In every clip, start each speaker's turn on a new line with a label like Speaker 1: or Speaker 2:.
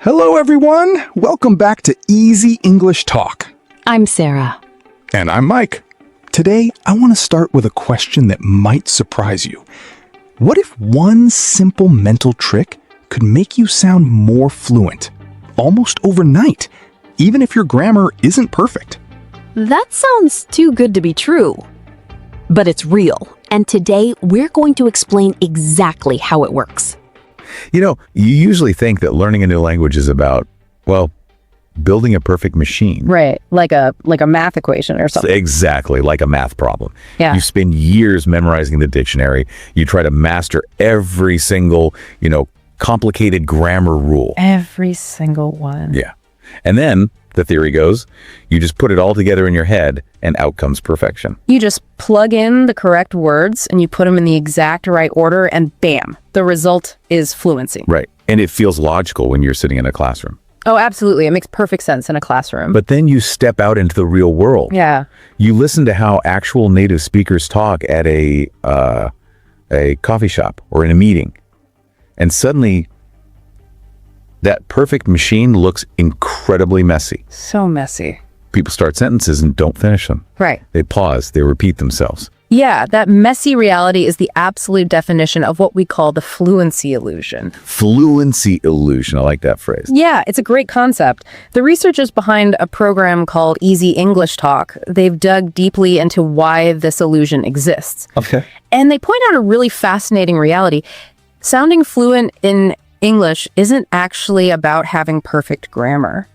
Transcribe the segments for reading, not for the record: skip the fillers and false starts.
Speaker 1: Hello, everyone. Welcome back to Easy English Talk.
Speaker 2: I'm Sarah.
Speaker 1: And I'm Mike. Today, I want to start with a question that might surprise you. What if one simple mental trick could make you sound more fluent, almost overnight, even if your grammar isn't perfect?
Speaker 2: That sounds too good to be true. But it's real, and today we're going to explain exactly how it works.
Speaker 3: You know, you usually think that learning a new language is about, well, building a perfect machine.
Speaker 4: Right, like a math equation or something.
Speaker 3: Exactly, like a math problem.
Speaker 4: Yeah.
Speaker 3: You spend years memorizing the dictionary. You try to master every single, complicated grammar rule.
Speaker 4: Every single one.
Speaker 3: Yeah. And then, the theory goes, you just put it all together in your head and out comes perfection.
Speaker 4: You just plug in the correct words and you put them in the exact right order and bam, the result is fluency.
Speaker 3: Right. And it feels logical when you're sitting in a classroom.
Speaker 4: Oh, absolutely. It makes perfect sense in a classroom.
Speaker 3: But then you step out into the real world.
Speaker 4: Yeah.
Speaker 3: You listen to how actual native speakers talk at a coffee shop or in a meeting. And suddenly, that perfect machine looks incredibly messy.
Speaker 4: So messy.
Speaker 3: People start sentences and don't finish them.
Speaker 4: Right.
Speaker 3: They pause, they repeat themselves.
Speaker 4: Yeah, that messy reality is the absolute definition of what we call the fluency illusion.
Speaker 3: Fluency illusion, I like that phrase.
Speaker 4: Yeah, it's a great concept. The researchers behind a program called Easy English Talk, they've dug deeply into why this illusion exists.
Speaker 3: Okay.
Speaker 4: And they point out a really fascinating reality. Sounding fluent in English isn't actually about having perfect grammar.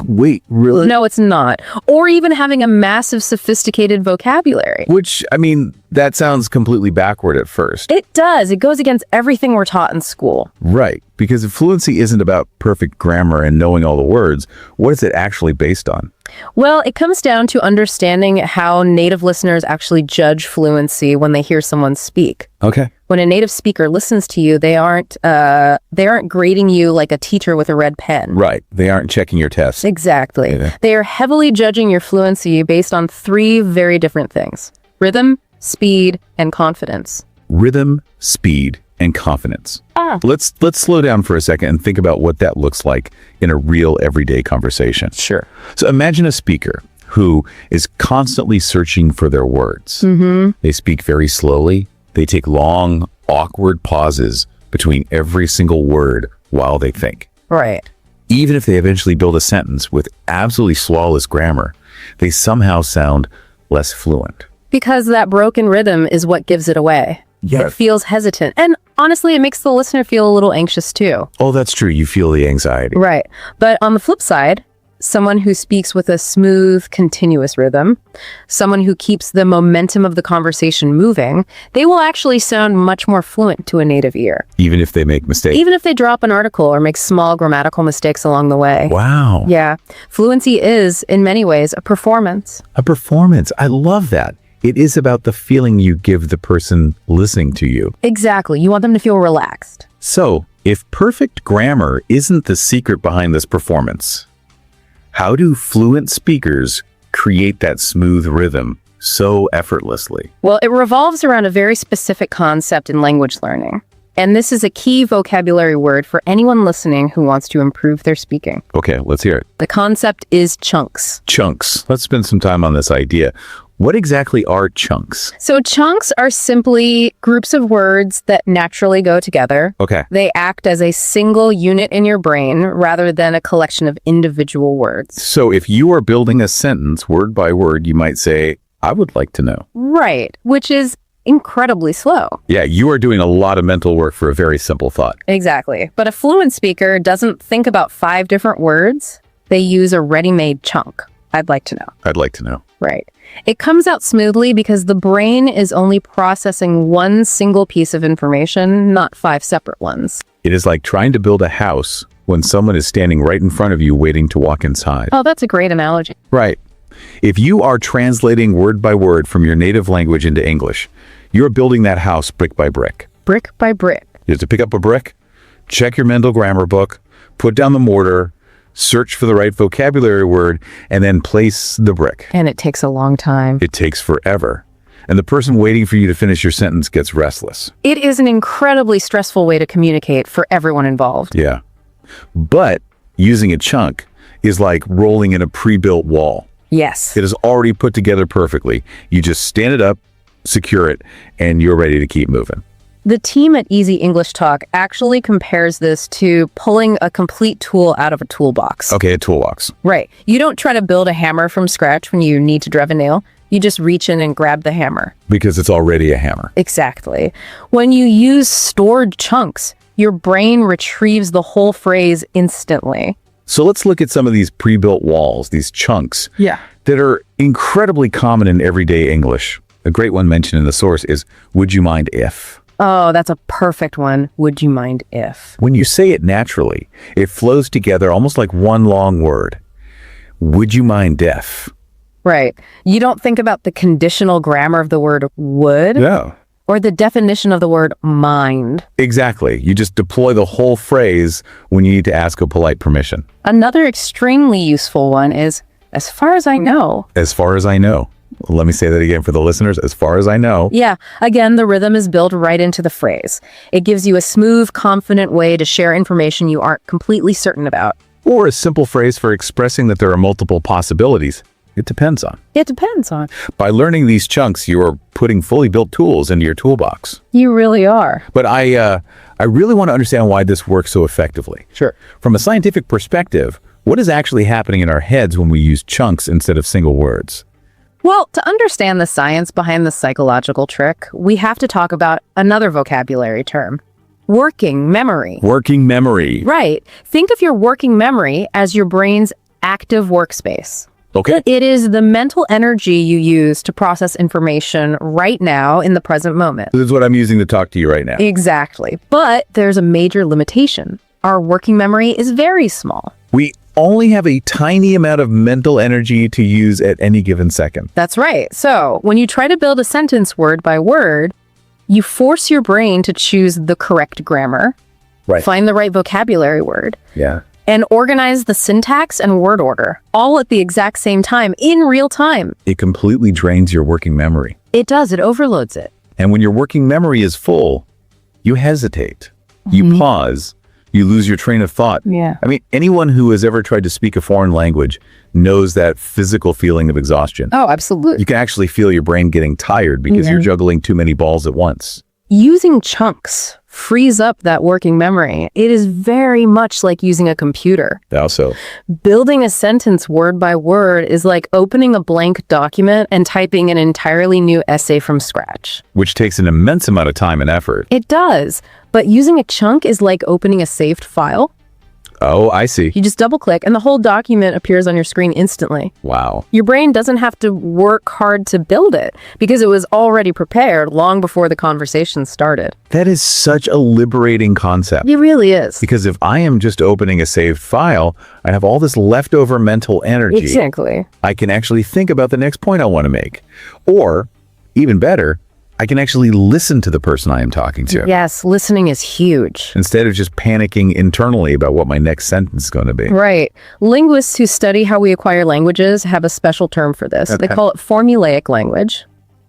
Speaker 3: Wait, really?
Speaker 4: No, it's not. Or even having a massive, sophisticated vocabulary.
Speaker 3: Which, that sounds completely backward at first.
Speaker 4: It does. It goes against everything we're taught in school.
Speaker 3: Right. Because if fluency isn't about perfect grammar and knowing all the words, what is it actually based on?
Speaker 4: Well, it comes down to understanding how native listeners actually judge fluency when they hear someone speak.
Speaker 3: Okay.
Speaker 4: When a native speaker listens to you, they aren't grading you like a teacher with a red pen.
Speaker 3: Right. They aren't checking your tests.
Speaker 4: Exactly.
Speaker 3: Yeah.
Speaker 4: They are heavily judging your fluency based on three very different things: rhythm, speed, and confidence.
Speaker 3: Rhythm, speed, and confidence. Let's slow down for a second and think about what that looks like in a real everyday conversation.
Speaker 4: Sure.
Speaker 3: So imagine a speaker who is constantly searching for their words.
Speaker 4: Mm-hmm.
Speaker 3: They speak very slowly. They take long, awkward pauses between every single word while they think.
Speaker 4: Right.
Speaker 3: Even if they eventually build a sentence with absolutely flawless grammar, they somehow sound less fluent.
Speaker 4: Because that broken rhythm is what gives it away.
Speaker 3: Yeah.
Speaker 4: It feels hesitant. And honestly, it makes the listener feel a little anxious too.
Speaker 3: Oh, that's true. You feel the anxiety.
Speaker 4: Right. But on the flip side, someone who speaks with a smooth, continuous rhythm, someone who keeps the momentum of the conversation moving, they will actually sound much more fluent to a native ear.
Speaker 3: Even if they make mistakes.
Speaker 4: Even if they drop an article or make small grammatical mistakes along the way.
Speaker 3: Wow.
Speaker 4: Yeah. Fluency is, in many ways, a performance.
Speaker 3: A performance. I love that. It is about the feeling you give the person listening to you.
Speaker 4: Exactly. You want them to feel relaxed.
Speaker 3: So, if perfect grammar isn't the secret behind this performance, how do fluent speakers create that smooth rhythm so effortlessly?
Speaker 4: Well, it revolves around a very specific concept in language learning. And this is a key vocabulary word for anyone listening who wants to improve their speaking.
Speaker 3: Okay, let's hear it.
Speaker 4: The concept is chunks.
Speaker 3: Chunks. Let's spend some time on this idea. What exactly are chunks?
Speaker 4: So chunks are simply groups of words that naturally go together.
Speaker 3: Okay.
Speaker 4: They act as a single unit in your brain rather than a collection of individual words.
Speaker 3: So if you are building a sentence word by word, you might say, I would like to know.
Speaker 4: Right, which is incredibly slow.
Speaker 3: Yeah, you are doing a lot of mental work for a very simple thought.
Speaker 4: Exactly. But a fluent speaker doesn't think about 5 different words. They use a ready-made chunk. I'd like to know.
Speaker 3: I'd like to know.
Speaker 4: Right. It comes out smoothly because the brain is only processing one single piece of information, not 5 separate ones.
Speaker 3: It is like trying to build a house when someone is standing right in front of you waiting to walk inside.
Speaker 4: Oh, that's a great analogy.
Speaker 3: Right. If you are translating word by word from your native language into English, you're building that house brick by brick.
Speaker 4: Brick by brick.
Speaker 3: You have to pick up a brick, check your mental grammar book, put down the mortar, search for the right vocabulary word, and then place the brick.
Speaker 4: And it takes a long time.
Speaker 3: It takes forever. And the person waiting for you to finish your sentence gets restless.
Speaker 4: It is an incredibly stressful way to communicate for everyone involved.
Speaker 3: Yeah. But Using a chunk is like rolling in a pre-built wall.
Speaker 4: Yes.
Speaker 3: It is already put together perfectly. You just stand it up, secure it, and you're ready to keep moving.
Speaker 4: The team at Easy English Talk actually compares this to pulling a complete tool out of a toolbox.
Speaker 3: Okay, a toolbox.
Speaker 4: Right. You don't try to build a hammer from scratch when you need to drive a nail. You just reach in and grab the hammer.
Speaker 3: Because it's already a hammer.
Speaker 4: Exactly. When you use stored chunks, your brain retrieves the whole phrase instantly.
Speaker 3: So let's look at some of these pre-built walls, these chunks,
Speaker 4: Yeah.
Speaker 3: that are incredibly common in everyday English. A great one mentioned in the source is, would you mind if?
Speaker 4: Oh, that's a perfect one. Would you mind if?
Speaker 3: When you say it naturally, it flows together almost like one long word. Would you mind if?
Speaker 4: Right. You don't think about the conditional grammar of the word would
Speaker 3: Yeah.
Speaker 4: or the definition of the word mind.
Speaker 3: Exactly. You just deploy the whole phrase when you need to ask a polite permission.
Speaker 4: Another extremely useful one is, as far as I know.
Speaker 3: As far as I know. Let me say that again for the listeners. As far as I know.
Speaker 4: Yeah, again, the rhythm is built right into the phrase. It gives you a smooth, confident way to share information you aren't completely certain about.
Speaker 3: Or a simple phrase for expressing that there are multiple possibilities. It depends on.
Speaker 4: It depends on.
Speaker 3: By learning these chunks, you are putting fully built tools into your toolbox.
Speaker 4: You really are.
Speaker 3: But I really want to understand why this works so effectively.
Speaker 4: Sure.
Speaker 3: From a scientific perspective, what is actually happening in our heads when we use chunks instead of single words?
Speaker 4: Well, to understand the science behind the psychological trick, we have to talk about another vocabulary term. Working memory.
Speaker 3: Working memory.
Speaker 4: Right. Think of your working memory as your brain's active workspace.
Speaker 3: Okay.
Speaker 4: It is the mental energy you use to process information right now in the present moment.
Speaker 3: This is what I'm using to talk to you right now.
Speaker 4: Exactly. But there's a major limitation. Our working memory is very small.
Speaker 3: We only have a tiny amount of mental energy to use at any given second.
Speaker 4: That's right. So when you try to build a sentence word by word, you force your brain to choose the correct grammar,
Speaker 3: Right.
Speaker 4: find the right vocabulary word,
Speaker 3: Yeah.
Speaker 4: and organize the syntax and word order, all at the exact same time, in real time.
Speaker 3: It completely drains your working memory.
Speaker 4: It does. It overloads it.
Speaker 3: And when your working memory is full, you hesitate. You pause. You lose your train of thought.
Speaker 4: Yeah.
Speaker 3: I mean, anyone who has ever tried to speak a foreign language knows that physical feeling of exhaustion.
Speaker 4: Oh, absolutely.
Speaker 3: You can actually feel your brain getting tired because you're juggling too many balls at once.
Speaker 4: Using chunks frees up that working memory. It is very much like using a computer.
Speaker 3: Also,
Speaker 4: Building a sentence word by word is like opening a blank document and typing an entirely new essay from scratch.
Speaker 3: which takes an immense amount of time and effort.
Speaker 4: It does, but using a chunk is like opening a saved file.
Speaker 3: Oh, I see.
Speaker 4: You just double click and the whole document appears on your screen instantly.
Speaker 3: Wow.
Speaker 4: Your brain doesn't have to work hard to build it because it was already prepared long before the conversation started.
Speaker 3: That is such a liberating concept.
Speaker 4: It really is.
Speaker 3: Because if I am just opening a saved file, I have all this leftover mental energy.
Speaker 4: Exactly.
Speaker 3: I can actually think about the next point I want to make. Or, even better, I can actually listen to the person I am talking to.
Speaker 4: Yes, listening is huge.
Speaker 3: Instead of just panicking internally about what my next sentence is going to be.
Speaker 4: Right. Linguists who study how we acquire languages have a special term for this. They
Speaker 3: Okay.
Speaker 4: call it formulaic language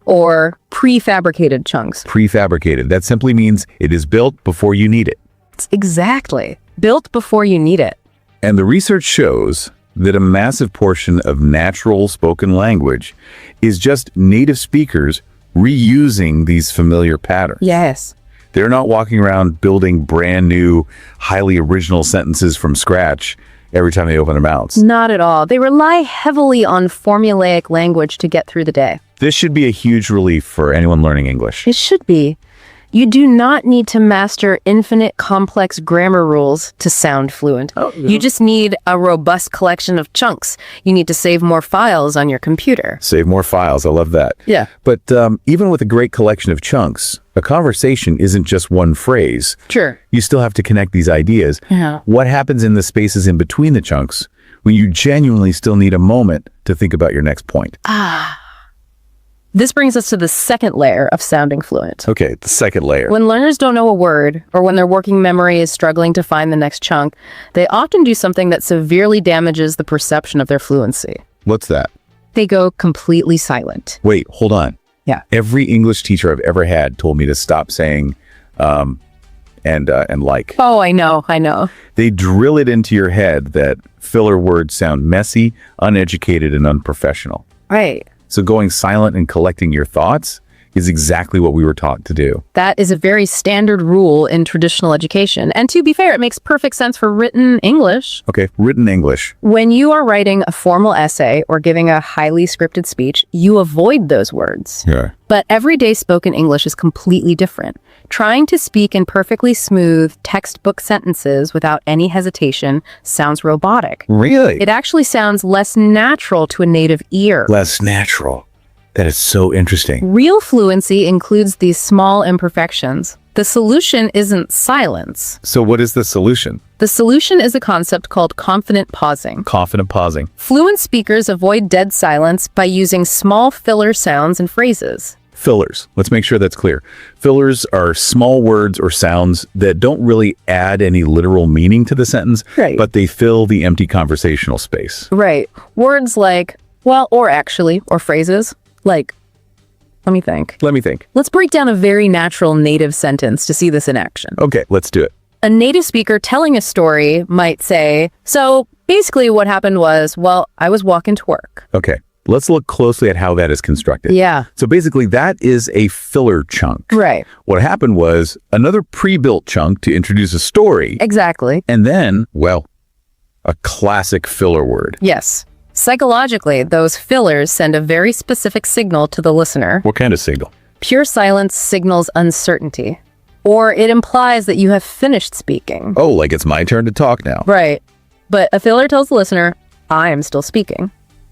Speaker 4: or prefabricated chunks.
Speaker 3: Prefabricated. That simply means it is built before you need it.
Speaker 4: It's exactly. Built before you need it.
Speaker 3: And the research shows that a massive portion of natural spoken language is just native speakers reusing these familiar patterns.
Speaker 4: Yes.
Speaker 3: They're not walking around building brand new, highly original sentences from scratch every time they open their mouths.
Speaker 4: Not at all. They rely heavily on formulaic language to get through the day.
Speaker 3: This should be a huge relief for anyone learning English.
Speaker 4: It should be. You do not need to master infinite complex grammar rules to sound fluent. You just need a robust collection of chunks. You need to save more files on your computer.
Speaker 3: Save more files. I love that.
Speaker 4: Yeah.
Speaker 3: But even with a great collection of chunks, a conversation isn't just one phrase.
Speaker 4: Sure.
Speaker 3: You still have to connect these ideas.
Speaker 4: Yeah.
Speaker 3: What happens in the spaces in between the chunks when you genuinely still need a moment to think about your next point?
Speaker 4: This brings us to the second layer of sounding fluent.
Speaker 3: Okay, the second layer.
Speaker 4: When learners don't know a word, or when their working memory is struggling to find the next chunk, they often do something that severely damages the perception of their fluency.
Speaker 3: What's that?
Speaker 4: They go completely silent.
Speaker 3: Wait, hold on.
Speaker 4: Yeah.
Speaker 3: Every English teacher I've ever had told me to stop saying, and like.
Speaker 4: Oh, I know.
Speaker 3: They drill it into your head that filler words sound messy, uneducated, and unprofessional.
Speaker 4: Right.
Speaker 3: So going silent and collecting your thoughts is exactly what we were taught to do.
Speaker 4: That is a very standard rule in traditional education. And to be fair, it makes perfect sense for written English.
Speaker 3: Okay, written English.
Speaker 4: When you are writing a formal essay or giving a highly scripted speech, you avoid those words.
Speaker 3: Yeah.
Speaker 4: But everyday spoken English is completely different. Trying to speak in perfectly smooth textbook sentences without any hesitation sounds robotic.
Speaker 3: Really?
Speaker 4: It actually sounds less natural to a native ear.
Speaker 3: Less natural. That is so interesting.
Speaker 4: Real fluency includes these small imperfections. The solution isn't silence.
Speaker 3: So what is the solution?
Speaker 4: The solution is a concept called confident pausing.
Speaker 3: Confident pausing.
Speaker 4: Fluent speakers avoid dead silence by using small filler sounds and phrases.
Speaker 3: Fillers. Let's make sure that's clear. Fillers are small words or sounds that don't really add any literal meaning to the sentence,
Speaker 4: Right.
Speaker 3: but they fill the empty conversational space.
Speaker 4: Right. Words like, well, or actually, or phrases like, let me think.
Speaker 3: Let me think.
Speaker 4: Let's break down a very natural native sentence to see this in action.
Speaker 3: Okay, let's do it.
Speaker 4: A native speaker telling a story might say, so basically what happened was, well, I was walking to work.
Speaker 3: Okay, let's look closely at how that is constructed.
Speaker 4: Yeah.
Speaker 3: So basically that is a filler chunk.
Speaker 4: Right.
Speaker 3: What happened was another pre-built chunk to introduce a story,
Speaker 4: Exactly.
Speaker 3: and then, well, a classic filler word.
Speaker 4: Yes. Psychologically, those fillers send a very specific signal to the listener.
Speaker 3: What kind of signal?
Speaker 4: Pure silence signals uncertainty, or it implies that you have finished speaking.
Speaker 3: Oh, like it's my turn to talk now.
Speaker 4: Right. But a filler tells the listener, I am still speaking.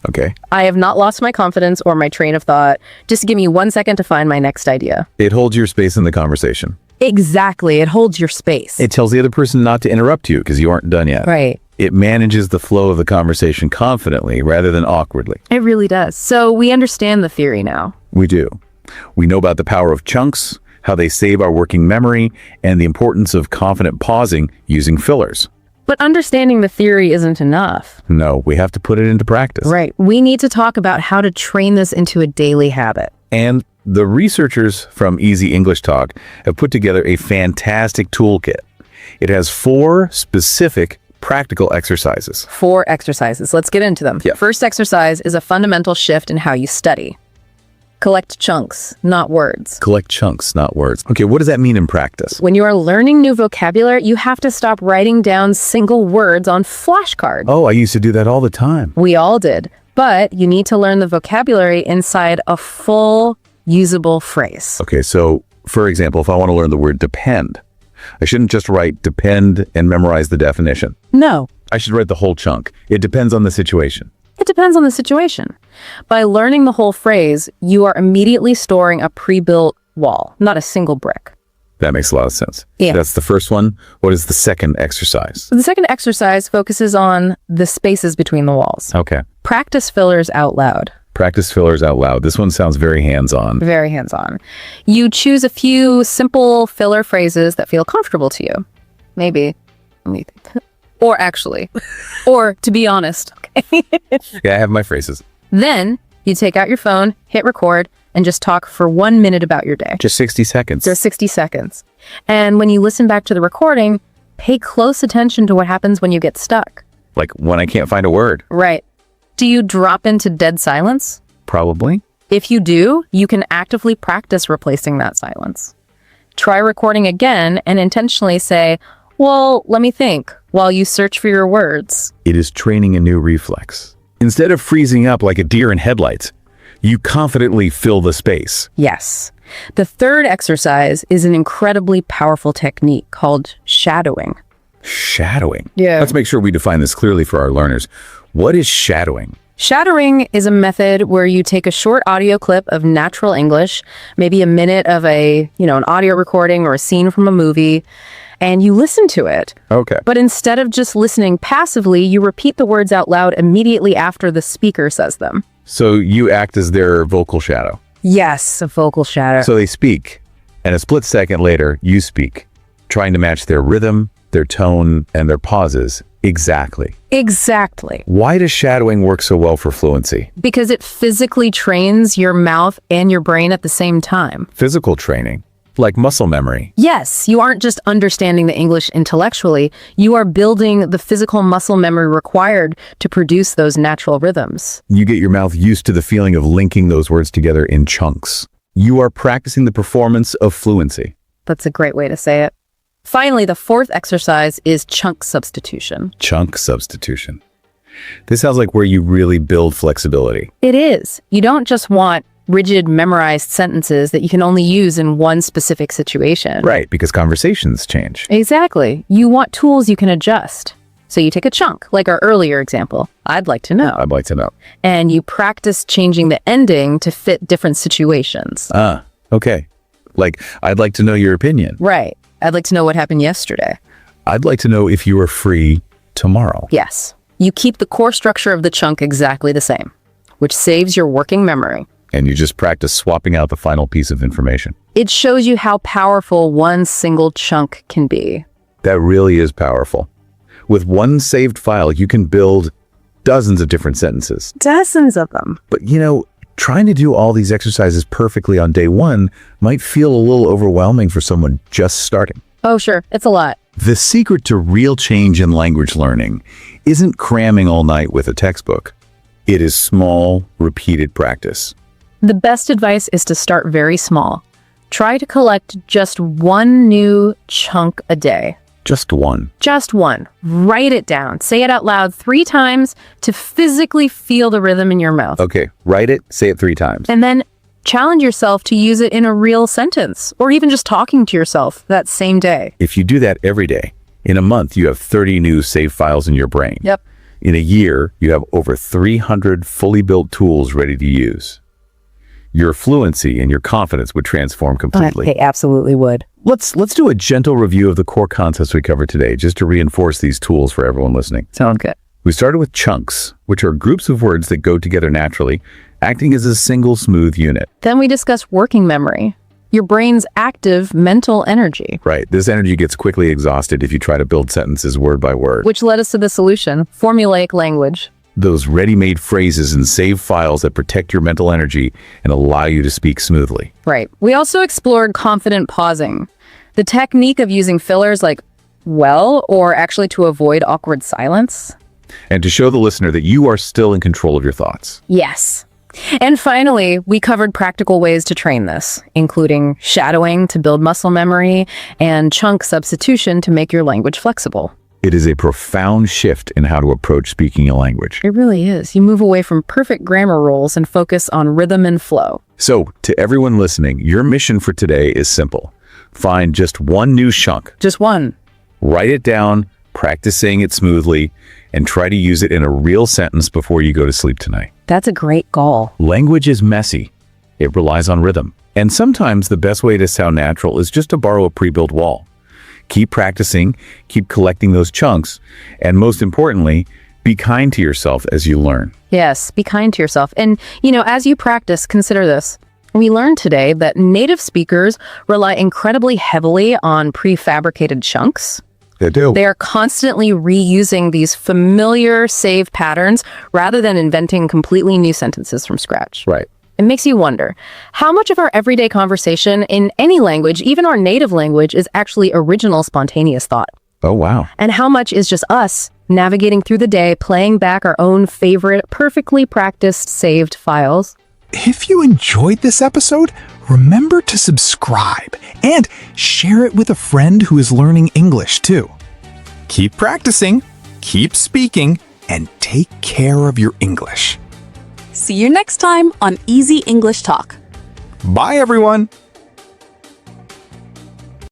Speaker 3: Okay.
Speaker 4: I have not lost my confidence or my train of thought. Just give me 1 second to find my next idea.
Speaker 3: It holds your space in the conversation.
Speaker 4: Exactly. It holds your space.
Speaker 3: It tells the other person not to interrupt you because you aren't done yet.
Speaker 4: Right.
Speaker 3: It manages the flow of the conversation confidently rather than awkwardly.
Speaker 4: It really does. So we understand the theory now.
Speaker 3: We do. We know about the power of chunks, how they save our working memory, and the importance of confident pausing using fillers.
Speaker 4: But understanding the theory isn't enough.
Speaker 3: No, we have to put it into practice.
Speaker 4: Right. We need to talk about how to train this into a daily habit.
Speaker 3: And the researchers from Easy English Talk have put together a fantastic toolkit. It has 4 specific practical exercises.
Speaker 4: 4 exercises. Let's get into them.
Speaker 3: Yeah.
Speaker 4: First exercise is a fundamental shift in how you study. Collect chunks, not words.
Speaker 3: Collect chunks, not words. Okay, what does that mean in practice?
Speaker 4: When you are learning new vocabulary, you have to stop writing down single words on flashcards.
Speaker 3: Oh, I used to do that all the time.
Speaker 4: We all did. But you need to learn the vocabulary inside a full, usable phrase.
Speaker 3: Okay, so for example, if I want to learn the word depend, I shouldn't just write depend and memorize the definition.
Speaker 4: No,
Speaker 3: I should write the whole chunk. It depends on the situation.
Speaker 4: it depends on the situation. By learning the whole phrase, you are immediately storing a pre-built wall, not a single brick.
Speaker 3: That makes a lot of sense.
Speaker 4: Yeah.
Speaker 3: That's the first one. What is the second exercise?
Speaker 4: The second exercise focuses on the spaces between the walls.
Speaker 3: Okay.
Speaker 4: Practice fillers out loud.
Speaker 3: Practice fillers out loud. This one sounds very hands-on.
Speaker 4: Very hands-on. You choose a few simple filler phrases that feel comfortable to you. Maybe. Let me think. Or actually. Or to be honest.
Speaker 3: Yeah, I have my phrases.
Speaker 4: Then you take out your phone, hit record, and just talk for 1 minute about your day.
Speaker 3: Just 60 seconds.
Speaker 4: Just 60 seconds. And when you listen back to the recording, pay close attention to what happens when you get stuck.
Speaker 3: Like when I can't find a word.
Speaker 4: Right. Do you drop into dead silence?
Speaker 3: Probably.
Speaker 4: If you do, you can actively practice replacing that silence. Try recording again and intentionally say, well, let me think, while you search for your words.
Speaker 3: It is training a new reflex. Instead of freezing up like a deer in headlights, you confidently fill the space.
Speaker 4: Yes. The third exercise is an incredibly powerful technique called shadowing.
Speaker 3: Shadowing.
Speaker 4: Yeah.
Speaker 3: Let's make sure we define this clearly for our learners. What is shadowing?
Speaker 4: Shadowing is a method where you take a short audio clip of natural English, maybe a minute of an audio recording or a scene from a movie, and you listen to it.
Speaker 3: Okay.
Speaker 4: But instead of just listening passively, you repeat the words out loud immediately after the speaker says them.
Speaker 3: So you act as their vocal shadow.
Speaker 4: Yes, a vocal shadow.
Speaker 3: So they speak, and a split second later, you speak, trying to match their rhythm, their tone, and their pauses exactly.
Speaker 4: Exactly.
Speaker 3: Why does shadowing work so well for fluency?
Speaker 4: Because it physically trains your mouth and your brain at the same time.
Speaker 3: Physical training. like muscle memory.
Speaker 4: Yes, you aren't just understanding the English intellectually, you are building the physical muscle memory required to produce those natural rhythms.
Speaker 3: You get your mouth used to the feeling of linking those words together in chunks. You are practicing the performance of fluency.
Speaker 4: That's a great way to say it. Finally, the fourth exercise is chunk substitution.
Speaker 3: Chunk substitution. This sounds like where you really build flexibility.
Speaker 4: It is. You don't just want rigid memorized sentences that you can only use in one specific situation.
Speaker 3: Right, because conversations change.
Speaker 4: Exactly. You want tools you can adjust. So you take a chunk, like our earlier example, I'd like to know.
Speaker 3: I'd like to know.
Speaker 4: And you practice changing the ending to fit different situations.
Speaker 3: Okay. Like, I'd like to know your opinion.
Speaker 4: Right. I'd like to know what happened yesterday.
Speaker 3: I'd like to know if you are free tomorrow.
Speaker 4: Yes. You keep the core structure of the chunk exactly the same, which saves your working memory.
Speaker 3: And you just practice swapping out the final piece of information.
Speaker 4: It shows you how powerful one single chunk can be.
Speaker 3: That really is powerful. With one saved file, you can build dozens of different sentences.
Speaker 4: Dozens of them.
Speaker 3: But, trying to do all these exercises perfectly on day one might feel a little overwhelming for someone just starting.
Speaker 4: Oh, sure. It's a lot.
Speaker 3: The secret to real change in language learning isn't cramming all night with a textbook. It is small, repeated practice.
Speaker 4: The best advice is to start very small. Try to collect just one new chunk a day.
Speaker 3: Just one.
Speaker 4: Just one. Write it down. Say it out loud 3 times to physically feel the rhythm in your mouth.
Speaker 3: Okay, write it, say it 3 times.
Speaker 4: And then challenge yourself to use it in a real sentence, or even just talking to yourself that same day.
Speaker 3: If you do that every day, in a month, you have 30 new save files in your brain.
Speaker 4: Yep.
Speaker 3: In a year, you have over 300 fully built tools ready to use. Your fluency and your confidence would transform completely.
Speaker 4: They absolutely would.
Speaker 3: Let's do a gentle review of the core concepts we covered today, just to reinforce these tools for everyone listening.
Speaker 4: Sounds good.
Speaker 3: We started with chunks, which are groups of words that go together naturally, acting as a single smooth unit.
Speaker 4: Then we discussed working memory, your brain's active mental energy.
Speaker 3: Right. This energy gets quickly exhausted if you try to build sentences word by word.
Speaker 4: Which led us to the solution, formulaic language.
Speaker 3: Those ready-made phrases and save files that protect your mental energy and allow you to speak smoothly.
Speaker 4: Right. We also explored confident pausing, the technique of using fillers like well, or actually to avoid awkward silence.
Speaker 3: And to show the listener that you are still in control of your thoughts.
Speaker 4: Yes. And finally, we covered practical ways to train this, including shadowing to build muscle memory and chunk substitution to make your language flexible.
Speaker 3: It is a profound shift in how to approach speaking a language.
Speaker 4: It really is. You move away from perfect grammar rules and focus on rhythm and flow.
Speaker 3: So, to everyone listening, your mission for today is simple. Find just one new chunk.
Speaker 4: Just one.
Speaker 3: Write it down, practice saying it smoothly, and try to use it in a real sentence before you go to sleep tonight.
Speaker 4: That's a great goal.
Speaker 3: Language is messy. It relies on rhythm. And sometimes the best way to sound natural is just to borrow a pre-built wall. Keep practicing, keep collecting those chunks, and most importantly, be kind to yourself as you learn.
Speaker 4: Yes, be kind to yourself. And, as you practice, consider this. We learned today that native speakers rely incredibly heavily on prefabricated chunks.
Speaker 3: They do.
Speaker 4: They are constantly reusing these familiar save patterns rather than inventing completely new sentences from scratch.
Speaker 3: Right.
Speaker 4: It makes you wonder, how much of our everyday conversation in any language, even our native language, is actually original, spontaneous thought?
Speaker 3: Oh, wow.
Speaker 4: And how much is just us navigating through the day, playing back our own favorite, perfectly practiced, saved files?
Speaker 1: If you enjoyed this episode, remember to subscribe and share it with a friend who is learning English too. Keep practicing, keep speaking, and take care of your English.
Speaker 2: See you next time on Easy English Talk.
Speaker 1: Bye, everyone.